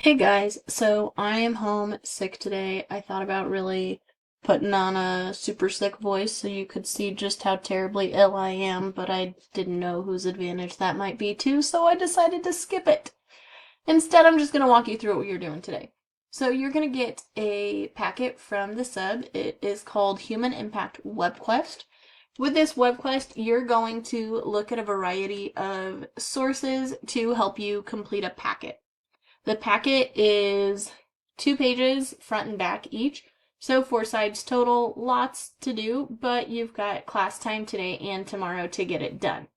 Hey guys, so I am home sick today. I thought about really putting on a super sick voice so you could see just how terribly ill I am, but I didn't know whose advantage that might be too, so I decided to skip it. Instead, I'm just going to walk you through what you're doing today. So you're going to get a packet from the sub. It is called Human Impact Webquest. With this Webquest, you're going to look at a variety of sources to help you complete a packet. The packet is 2 pages, front and back each, so 4 sides total. Lots to do, but you've got class time today and tomorrow to get it done.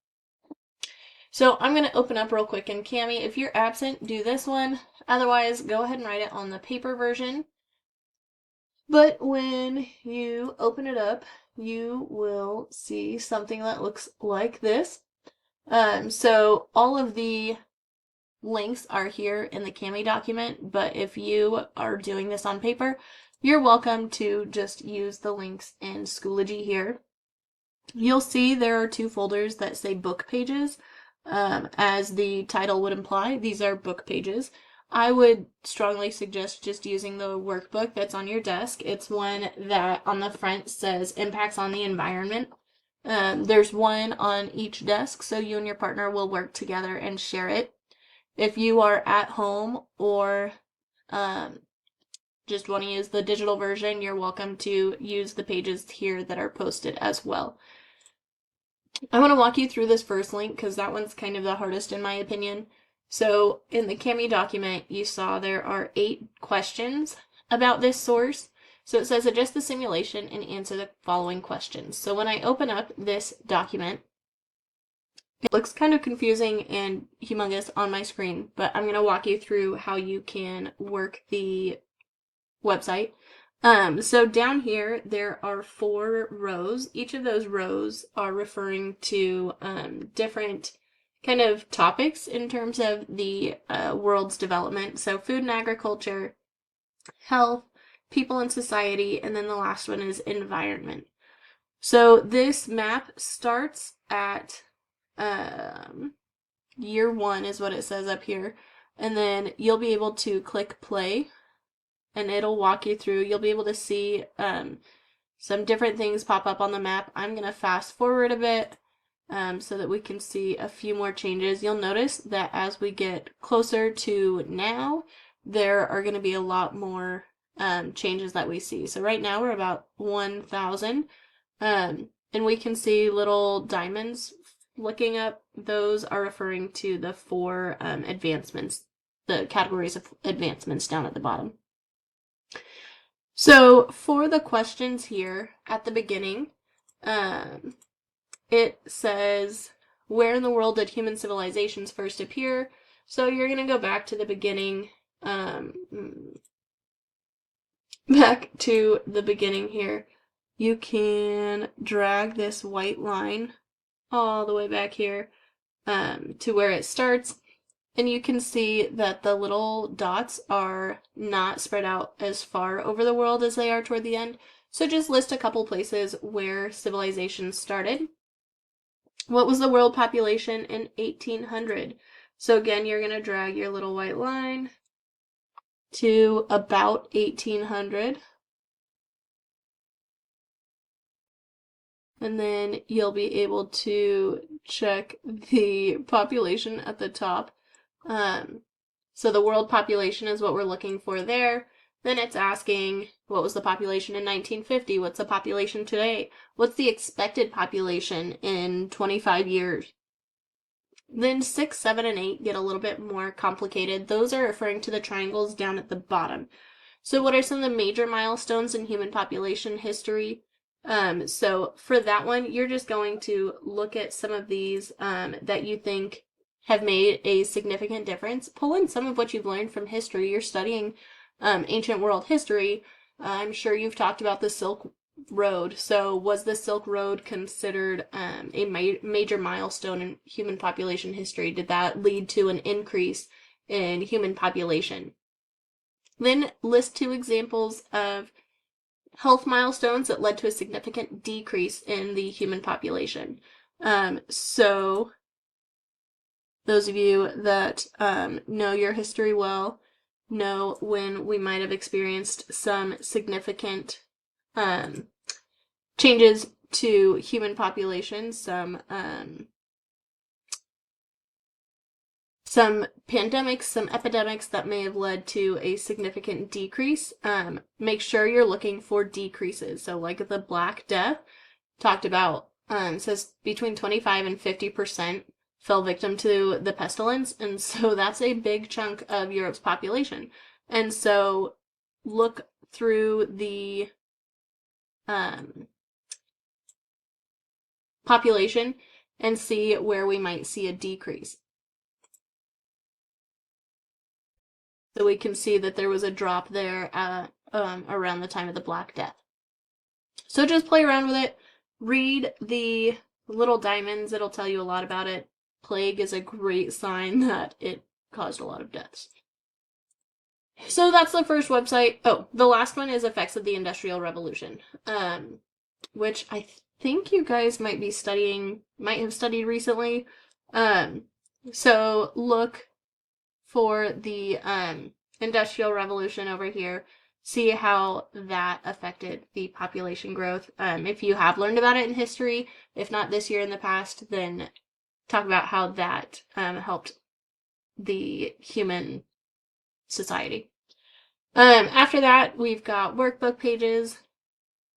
So I'm going to open up real quick, and Cami, if you're absent, do this one. Otherwise, go ahead and write it on the paper version. But when you open it up, you will see something that looks like this. So all of the links are here in the Cami document, but if you are doing this on paper, you're welcome to just use the links in Schoology here. You'll see there are 2 folders that say book pages. As the title would imply, these are book pages. I would strongly suggest just using the workbook that's on your desk. It's one that on the front says impacts on the environment. There's one on each desk, so you and your partner will work together and share it. If you are at home or just want to use the digital version, you're welcome to use the pages here that are posted as well. I want to walk you through this first link because that one's kind of the hardest in my opinion. So in the Cami document, you saw there are 8 questions about this source. So it says adjust the simulation and answer the following questions. So when I open up this document, it looks kind of confusing and humongous on my screen, but I'm going to walk you through how you can work the website. So down here, there are 4 rows. Each of those rows are referring to different kind of topics in terms of the world's development. So food and agriculture, health, people and society, and then the last one is environment. So this map starts at year 1 is what it says up here, and then you'll be able to click play and it'll walk you through. You'll be able to see some different things pop up on the map. I'm going to fast forward a bit so that we can see a few more changes. You'll notice that as we get closer to now, there are going to be a lot more changes that we see. So right now we're about 1,000. And we can see little diamonds looking up. Those are referring to the 4 advancements, the categories of advancements down at the bottom. So for the questions here at the beginning, it says, where in the world did human civilizations first appear? So you're going to go back to the beginning, back to the beginning here. You can drag this white line all the way back here to where it starts, and you can see that the little dots are not spread out as far over the world as they are toward the end. So just list a couple places where civilization started. What was the world population in 1800? So again, you're going to drag your little white line to about 1800. And then you'll be able to check the population at the top. So the world population is what we're looking for there. Then it's asking, what was the population in 1950? What's the population today? What's the expected population in 25 years? Then 6, 7, and 8 get a little bit more complicated. Those are referring to the triangles down at the bottom. So what are some of the major milestones in human population history? So for that one, you're just going to look at some of these that you think have made a significant difference. Pull in some of what you've learned from history. You're studying ancient world history. I'm sure you've talked about the Silk Road. So was the Silk Road considered a major milestone in human population history? Did that lead to an increase in human population? Then list 2 examples of health milestones that led to a significant decrease in the human population. So those of you that know your history well, know when we might have experienced some significant changes to human populations, some pandemics, some epidemics that may have led to a significant decrease. Make sure you're looking for decreases. So like the Black Death talked about, says between 25 and 50% fell victim to the pestilence. And so that's a big chunk of Europe's population. And so look through the population and see where we might see a decrease. So we can see that there was a drop there at, around the time of the Black Death. So just play around with it. Read the little diamonds. It'll tell you a lot about it. Plague is a great sign that it caused a lot of deaths. So that's the first website. Oh, the last one is Effects of the Industrial Revolution, which I think you guys might have studied recently. So look for the Industrial Revolution over here. See how that affected the population growth. If you have learned about it in history, if not this year in the past, then talk about how that helped the human society. After that, we've got workbook pages.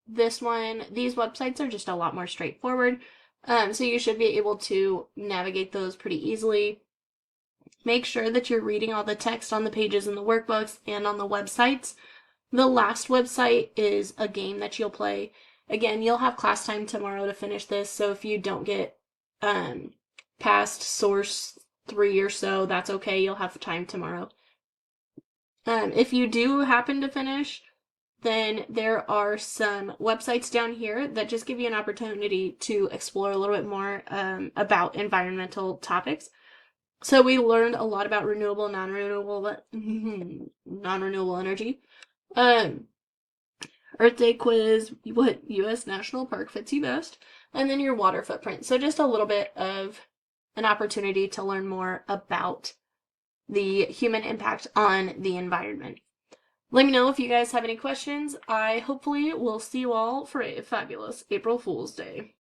These websites are just a lot more straightforward. So you should be able to navigate those pretty easily. Make sure that you're reading all the text on the pages in the workbooks and on the websites. The last website is a game that you'll play. Again, you'll have class time tomorrow to finish this, so if you don't get past source 3 or so, that's okay. You'll have time tomorrow. If you do happen to finish, then there are some websites down here that just give you an opportunity to explore a little bit more about environmental topics. So we learned a lot about renewable, non-renewable energy. Earth Day quiz, what U.S. national park fits you best, and then your water footprint. So just a little bit of an opportunity to learn more about the human impact on the environment. Let me know if you guys have any questions. I hopefully will see you all for a fabulous April Fool's Day.